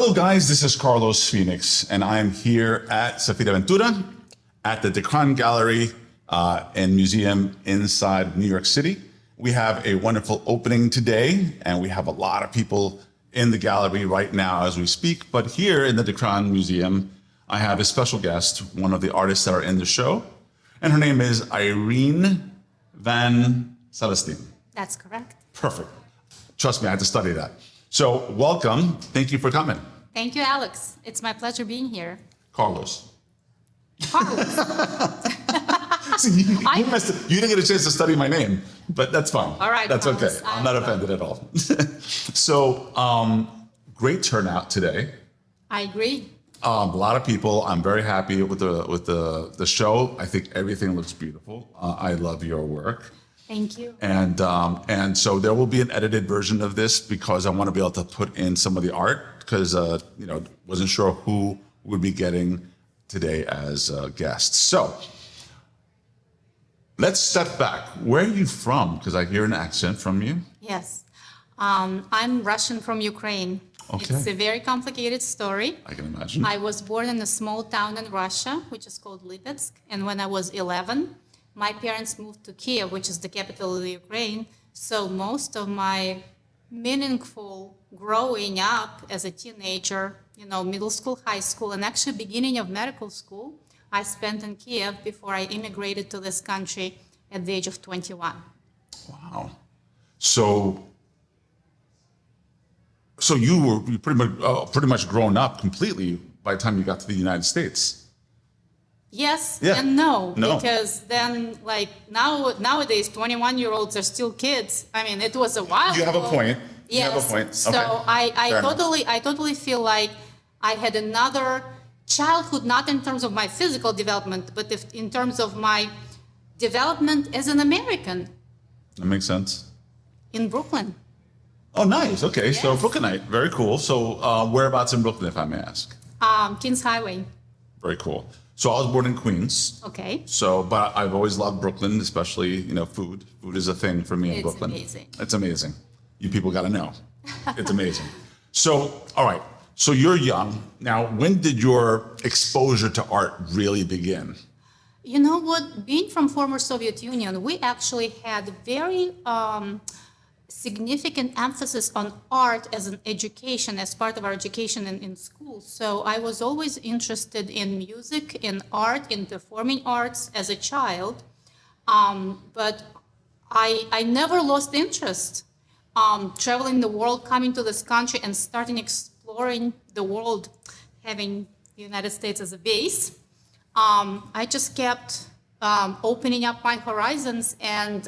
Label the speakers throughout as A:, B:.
A: Hello guys, this is Carlos Phoenix, and I'm here at Safira Ventura at the Decran Gallery and Museum inside New York City. We have a wonderful opening today, and we have a lot of people in the gallery right now as we speak. But here in the Decran Museum, I have a special guest, one of the artists that are in the show, and her name is Irene Van Celestine.
B: That's correct.
A: Perfect. Trust me, I had to study that. So welcome. Thank you for coming.
B: Thank you, Alex. It's my pleasure being here.
A: Carlos.
B: Carlos.
A: See, you messed it. You didn't get a chance to study my name, but that's fine.
B: All right,
A: that's
B: Carlos,
A: okay. I'm not offended at all. So, great turnout today.
B: I agree.
A: A lot of people. I'm very happy with the show. I think everything looks beautiful. I love your work.
B: Thank you.
A: And so there will be an edited version of this because I want to be able to put in some of the art because wasn't sure who would be getting today as guests. So let's step back. Where are you from? Because I hear an accent from you.
B: Yes. I'm Russian from Ukraine.
A: Okay.
B: It's a very complicated story.
A: I can imagine.
B: I was born in a small town in Russia, which is called Lipetsk. And when I was 11, my parents moved to Kiev, which is the capital of the Ukraine. So most of my meaningful growing up as a teenager, middle school, high school, and actually beginning of medical school, I spent in Kiev before I immigrated to this country at the age of 21.
A: Wow. So you were pretty much grown up completely by the time you got to the United States.
B: Yes
A: Yeah.
B: and no,
A: No.
B: because then nowadays 21-year-olds are still kids. I mean, it was a while
A: You have a
B: ago.
A: point.
B: Yes.
A: You have a point.
B: So
A: Okay. Fair enough.
B: I totally feel like I had another childhood, not in terms of my physical development, but in terms of my development as an American
A: That makes sense.
B: in Brooklyn.
A: Oh, nice. Okay, so
B: Yes.
A: Brooklynite, very cool. So whereabouts in Brooklyn, if I may ask?
B: Kings Highway.
A: Very cool. So I was born in Queens.
B: Okay.
A: So, but I've always loved Brooklyn, especially food. Food is a thing for me in
B: It's
A: Brooklyn.
B: amazing.
A: It's amazing. You people got to know. It's amazing. So, all right. So you're young now. When did your exposure to art really begin?
B: You know what? Being from former Soviet Union, we actually had very significant emphasis on art as an education, as part of our education in school. So I was always interested in music, in art, in performing arts as a child. But I never lost interest. Traveling the world, coming to this country and starting exploring the world, having the United States as a base. I just kept opening up my horizons and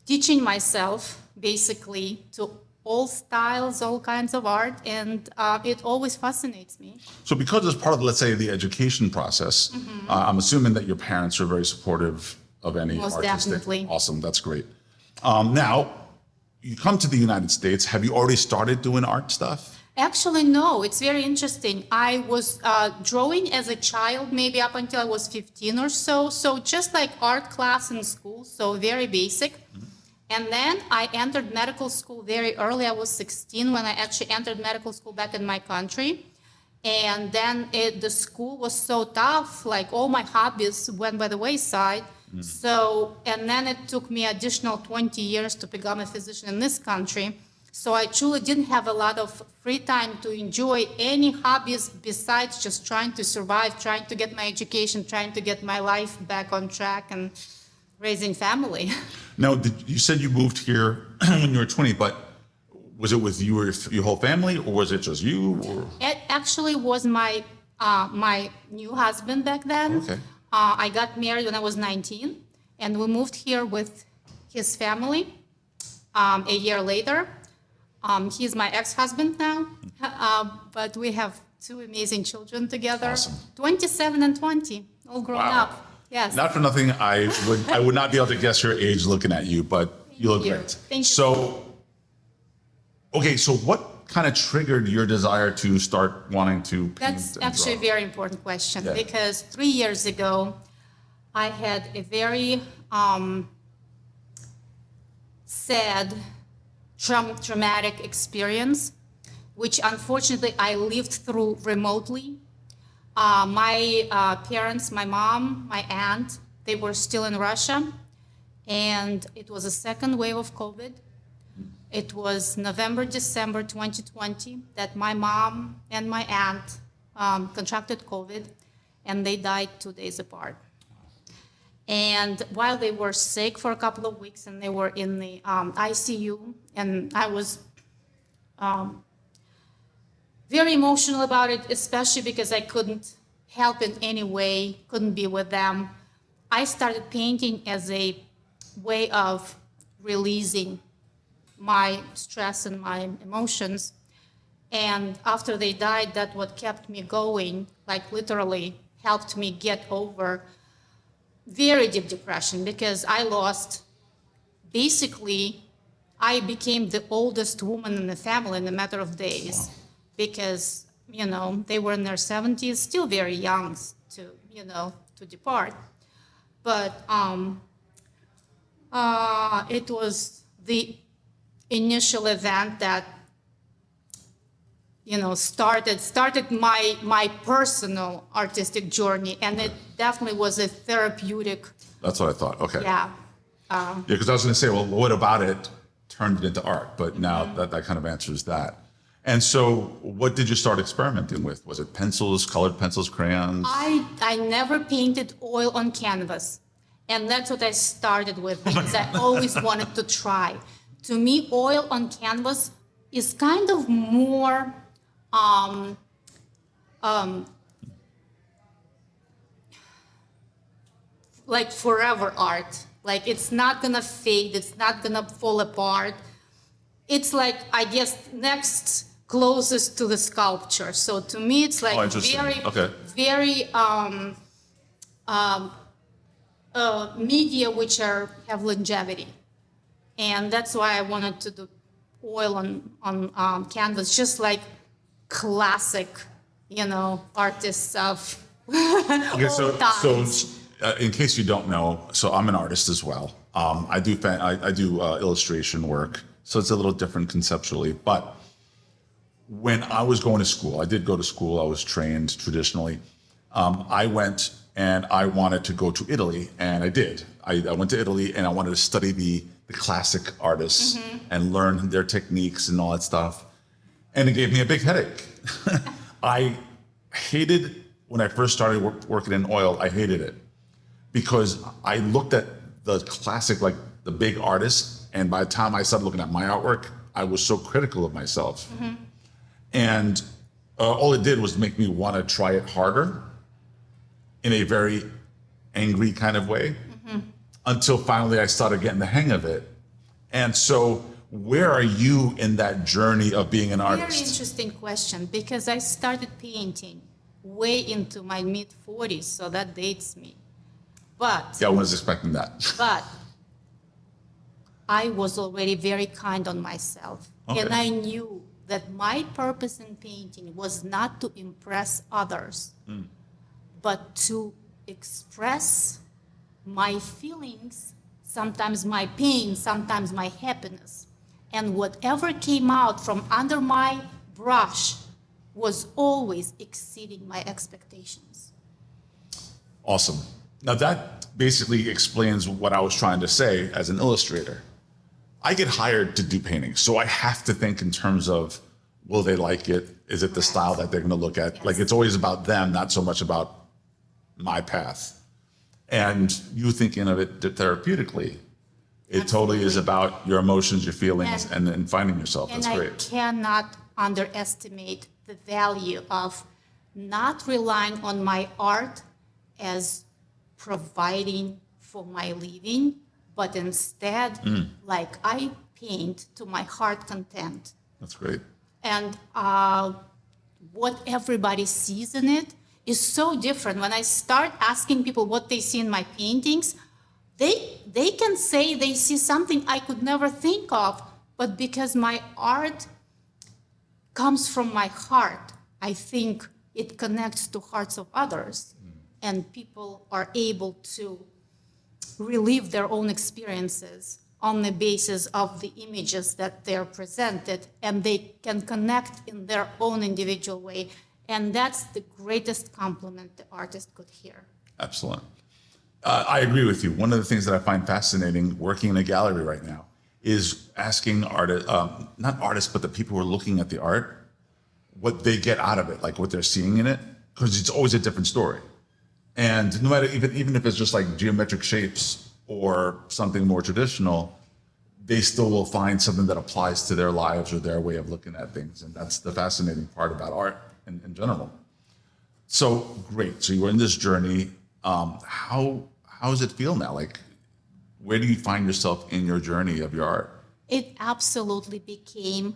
B: teaching myself basically to all styles, all kinds of art, and it always fascinates me.
A: So because it's part of, let's say, the education process, I'm assuming that your parents are very supportive of any
B: Most
A: artistic.
B: definitely.
A: Awesome, that's great. Now, you come to the United States. Have you already started doing art stuff?
B: Actually, no, it's very interesting. I was drawing as a child, maybe up until I was 15 or so. So just like art class in school, so very basic. And then I entered medical school very early. I was 16 when I actually entered medical school back in my country. And then the school was so tough, like all my hobbies went by the wayside. So, and then it took me additional 20 years to become a physician in this country. So I truly didn't have a lot of free time to enjoy any hobbies besides just trying to survive, trying to get my education, trying to get my life back on track and raising family.
A: Now, you said you moved here when you were 20, but was it with you or your whole family, or was it just you? Or?
B: It actually was my new husband back then.
A: Okay.
B: I got married when I was 19, and we moved here with his family a year later. He's my ex-husband now, but we have two amazing children together.
A: Awesome.
B: 27 and 20, all grown
A: Wow.
B: up. Yes.
A: Not for nothing, I would not be able to guess your age looking at you, but you look
B: you.
A: great.
B: Thank you.
A: So, okay, so what kind of triggered your desire to start wanting to paint
B: That's
A: and
B: actually a
A: draw?
B: very important question
A: Yeah.
B: because 3 years ago, I had a very sad, traumatic experience which unfortunately I lived through remotely. My parents, my mom, my aunt, they were still in Russia, and it was a second wave of COVID. It was November, December 2020 that my mom and my aunt contracted COVID, and they died 2 days apart. And while they were sick for a couple of weeks and they were in the ICU, and I was very emotional about it, especially because I couldn't help in any way, couldn't be with them. I started painting as a way of releasing my stress and my emotions. And after they died, that's what kept me going, like literally helped me get over very deep depression, because I lost, basically, I became the oldest woman in the family in a matter of days, because, you know, they were in their 70s, still very young to, you know, to depart. But it was the initial event that, you know, started my personal artistic journey, and it definitely was a therapeutic.
A: That's what I thought. Okay.
B: Yeah.
A: Yeah, because I was going to say, well, what about it turned it into art? But now that kind of answers that. And so what did you start experimenting with? Was it pencils, colored pencils, crayons?
B: I never painted oil on canvas, and that's what I started with, because I always wanted to try. To me, oil on canvas is kind of more like forever art. Like, it's not gonna fade, it's not gonna fall apart. It's like, I guess, next closest to the sculpture. So to me, it's like very media which have longevity. And that's why I wanted to do oil on canvas, just like classic, you know, artists of
A: Okay,
B: old times.
A: In case you don't know, so I'm an artist as well. I do illustration work, so it's a little different conceptually. But when I was going to school, I did go to school. I was trained traditionally. I went and I wanted to go to Italy, and I did. I went to Italy and I wanted to study the classic artists and learn their techniques and all that stuff. And it gave me a big headache. I hated, when I first started working in oil, I hated it because I looked at the classic, like the big artists, and by the time I started looking at my artwork, I was so critical of myself. And all it did was make me want to try it harder in a very angry kind of way, until finally I started getting the hang of it. And so where are you in that journey of being an artist?
B: Very interesting question, because I started painting way into my mid-40s, so that dates me. But
A: Yeah, I was expecting that.
B: but I was already very kind on myself.
A: Okay.
B: And I knew that my purpose in painting was not to impress others, but to express my feelings, sometimes my pain, sometimes my happiness. And whatever came out from under my brush was always exceeding my expectations.
A: Awesome. Now that basically explains what I was trying to say as an illustrator. I get hired to do paintings, so I have to think in terms of, will they like it? Is it the style that they're going to look at?
B: Yes.
A: Like, it's always about them, not so much about my path. And you thinking of it therapeutically, it totally is about your emotions, your feelings, and finding yourself. That's
B: And I
A: great.
B: cannot underestimate the value of not relying on my art as providing for my living, but instead, like, I paint to my heart content.
A: That's great.
B: And what everybody sees in it is so different. When I start asking people what they see in my paintings, they can say they see something I could never think of, but because my art comes from my heart, I think it connects to hearts of others, and people are able to relive their own experiences on the basis of the images that they're presented, and they can connect in their own individual way. And that's the greatest compliment the artist could hear.
A: Excellent. I agree with you. One of the things that I find fascinating working in a gallery right now is asking artists, not artists, but the people who are looking at the art, what they get out of it, like what they're seeing in it, because it's always a different story. And no matter, even if it's just like geometric shapes or something more traditional, they still will find something that applies to their lives or their way of looking at things. And that's the fascinating part about art in general. So great. So you were in this journey. How does it feel now? Like, where do you find yourself in your journey of your art?
B: It absolutely became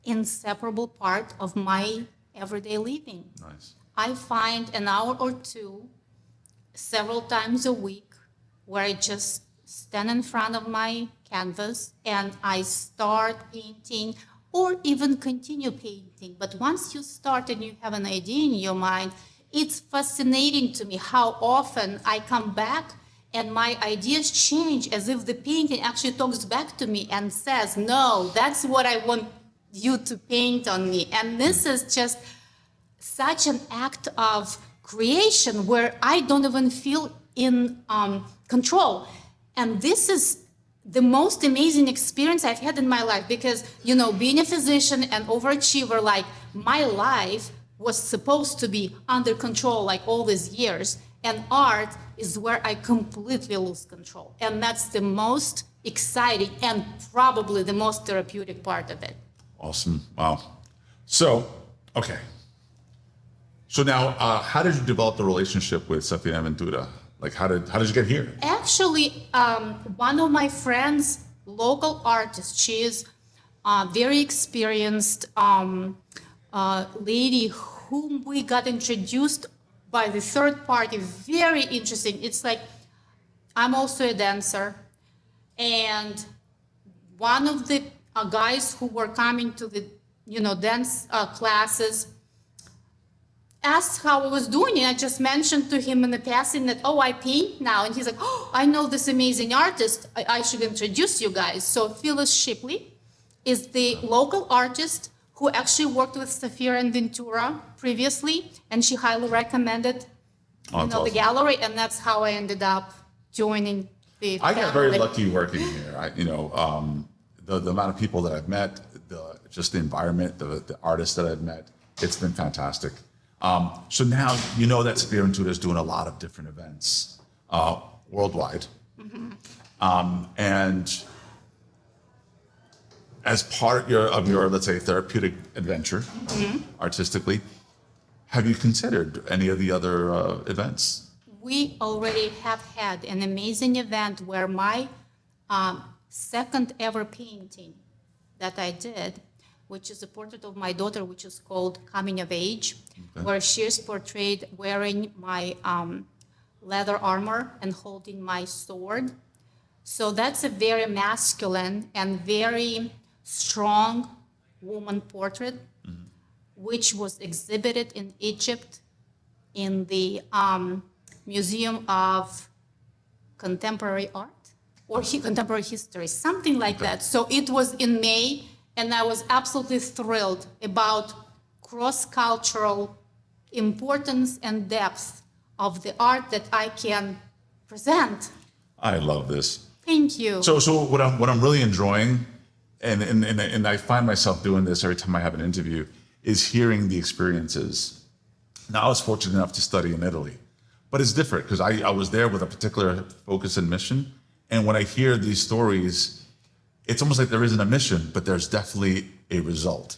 B: inseparable part of my everyday living.
A: Nice.
B: I find an hour or two several times a week where I just stand in front of my canvas and I start painting or even continue painting. But once you start and you have an idea in your mind, it's fascinating to me how often I come back and my ideas change, as if the painting actually talks back to me and says, no, that's what I want you to paint on me. And this is just such an act of creation where I don't even feel in control. And this is the most amazing experience I've had in my life, because, you know, being a physician and overachiever, like, my life was supposed to be under control like all these years, and art is where I completely lose control. And that's the most exciting and probably the most therapeutic part of it.
A: Awesome. Wow. So, okay. So now, how did you develop the relationship with Sofia Ventura? Like, how did you get here?
B: Actually, one of my friends, local artist, she is a very experienced lady whom we got introduced by the third party. Very interesting. It's like, I'm also a dancer, and one of the guys who were coming to the, dance classes asked how I was doing, and I just mentioned to him in the passing that, oh, I paint now. And he's like, oh, I know this amazing artist. I should introduce you guys. So Phyllis Shipley is the local artist who actually worked with Sofia and Ventura previously, and she highly recommended the gallery, and that's how I ended up joining the
A: I got very
B: family.
A: lucky working here. The amount of people that I've met, just the environment, the artists that I've met, it's been fantastic. So now you know that Sofia Ventura is doing a lot of different events worldwide. Mm-hmm. And as part of your, let's say, therapeutic adventure, mm-hmm. artistically, have you considered any of the other events?
B: We already have had an amazing event where my second ever painting that I did, which is a portrait of my daughter, which is called Coming of Age, okay. where she is portrayed wearing my leather armor and holding my sword. So that's a very masculine and very strong woman portrait, mm-hmm. which was exhibited in Egypt in the Museum of Contemporary Art or Contemporary History, something like
A: okay.
B: that. So it was in May, and I was absolutely thrilled about cross-cultural importance and depth of the art that I can present.
A: I love this.
B: Thank you.
A: So what I'm really enjoying, and I find myself doing this every time I have an interview, is hearing the experiences. Now, I was fortunate enough to study in Italy, but it's different because I was there with a particular focus and mission. And when I hear these stories, it's almost like there isn't a mission, but there's definitely a result.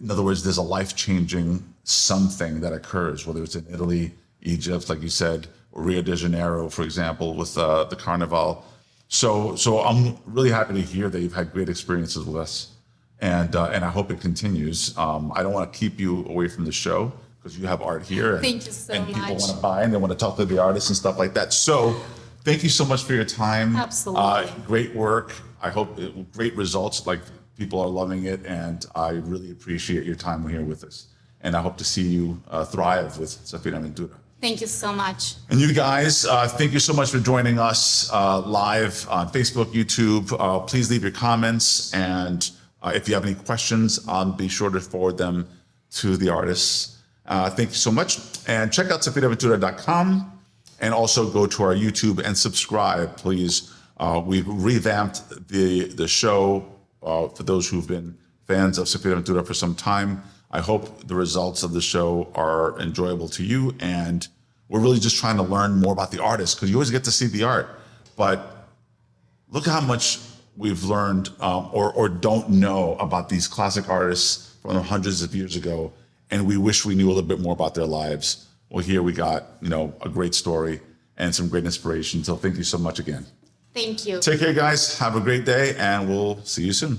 A: In other words, there's a life-changing something that occurs, whether it's in Italy, Egypt, like you said, or Rio de Janeiro, for example, with the Carnival. So I'm really happy to hear that you've had great experiences with us, and I hope it continues. I don't want to keep you away from the show because you have art here. And,
B: thank you so
A: and
B: much.
A: people want to buy and they want to talk to the artists and stuff like that. So thank you so much for your time.
B: Absolutely.
A: Great work. I hope great results. Like, people are loving it, and I really appreciate your time here with us. And I hope to see you thrive with Sofia Ventura.
B: Thank you so much.
A: And you guys, thank you so much for joining us live on Facebook, YouTube. Please leave your comments. And if you have any questions, I'll be sure to forward them to the artists. Thank you so much. And check out sofiaventura.com and also go to our YouTube and subscribe, please. We've revamped the show for those who've been fans of Sofia Ventura for some time. I hope the results of the show are enjoyable to you. And we're really just trying to learn more about the artist, because you always get to see the art. But look how much we've learned or don't know about these classic artists from hundreds of years ago. And we wish we knew a little bit more about their lives. Well, here we got, a great story and some great inspiration. So thank you so much again.
B: Thank you.
A: Take care, guys. Have a great day, and we'll see you soon.